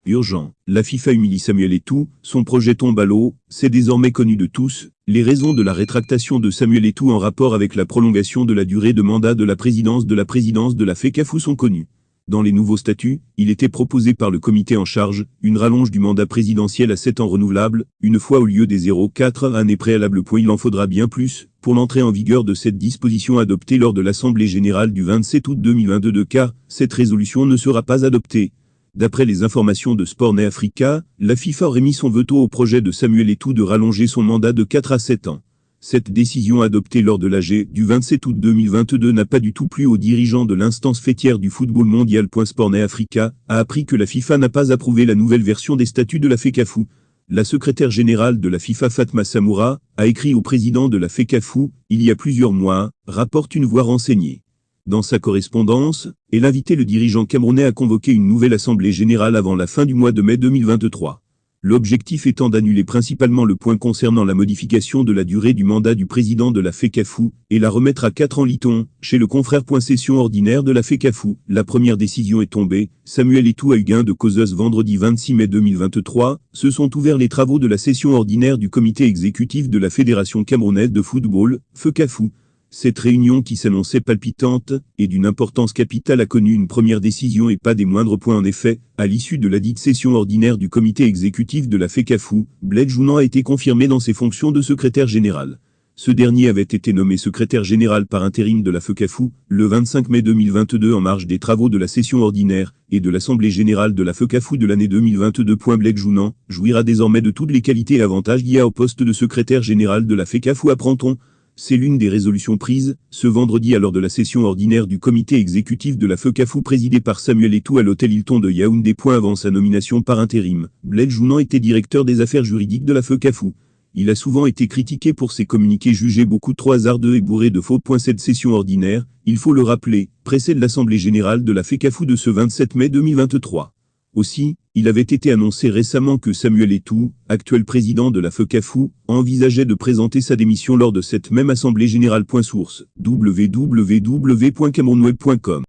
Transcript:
Urgent. La FIFA humilie Samuel Eto'o, son projet tombe à l'eau, c'est désormais connu de tous. Les raisons de la rétractation de Samuel Eto'o en rapport avec la prolongation de la durée de mandat de la présidence de la FECAFOOT sont connues. Dans les nouveaux statuts, il était proposé par le comité en charge, une rallonge du mandat présidentiel à 7 ans renouvelable, une fois au lieu des 0,4 années préalables. Il en faudra bien plus, pour l'entrée en vigueur de cette disposition adoptée lors de l'Assemblée générale du 27 août 2022 car cette résolution ne sera pas adoptée. D'après les informations de Sportnet Africa, la FIFA aurait mis son veto au projet de Samuel Eto'o de rallonger son mandat de 4 à 7 ans. Cette décision adoptée lors de l'AG du 27 août 2022 n'a pas du tout plu aux dirigeants de l'instance fêtière du football mondial. Sportnet Africa a appris que la FIFA n'a pas approuvé la nouvelle version des statuts de la FECAFOOT. La secrétaire générale de la FIFA Fatma Samoura a écrit au président de la FECAFOOT il y a plusieurs mois, rapporte une voix renseignée. Dans sa correspondance, elle invitait le dirigeant camerounais à convoquer une nouvelle assemblée générale avant la fin du mois de mai 2023. L'objectif étant d'annuler principalement le point concernant la modification de la durée du mandat du président de la FECAFOOT et la remettre à 4 ans, lit-on, chez le confrère. Session ordinaire de la FECAFOOT. La première décision est tombée, Samuel Eto'o a eu gain de cause. Vendredi 26 mai 2023, se sont ouverts les travaux de la session ordinaire du comité exécutif de la Fédération camerounaise de football, FECAFOOT. Cette réunion qui s'annonçait palpitante et d'une importance capitale a connu une première décision et pas des moindres points. En effet, à l'issue de la dite session ordinaire du comité exécutif de la FECAFOOT, Blaise Jounan a été confirmé dans ses fonctions de secrétaire général. Ce dernier avait été nommé secrétaire général par intérim de la FECAFOOT le 25 mai 2022 en marge des travaux de la session ordinaire et de l'assemblée générale de la FECAFOOT de l'année 2022. Blaise Jounan jouira désormais de toutes les qualités et avantages liés au poste de secrétaire général de la FECAFOOT, apprend-on. C'est l'une des résolutions prises, ce vendredi lors de la session ordinaire du comité exécutif de la FECAFOOT présidé par Samuel Eto'o à l'hôtel Hilton de Yaoundé. Avant sa nomination par intérim, Blaise Jounan était directeur des affaires juridiques de la FECAFOOT. Il a souvent été critiqué pour ses communiqués jugés beaucoup trop hasardeux et bourrés de faux. Cette session ordinaire, il faut le rappeler, précède l'assemblée générale de la FECAFOOT de ce 27 mai 2023. Aussi, il avait été annoncé récemment que Samuel Eto'o, actuel président de la FECAFOOT, envisageait de présenter sa démission lors de cette même assemblée générale. Source: www.camerounweb.com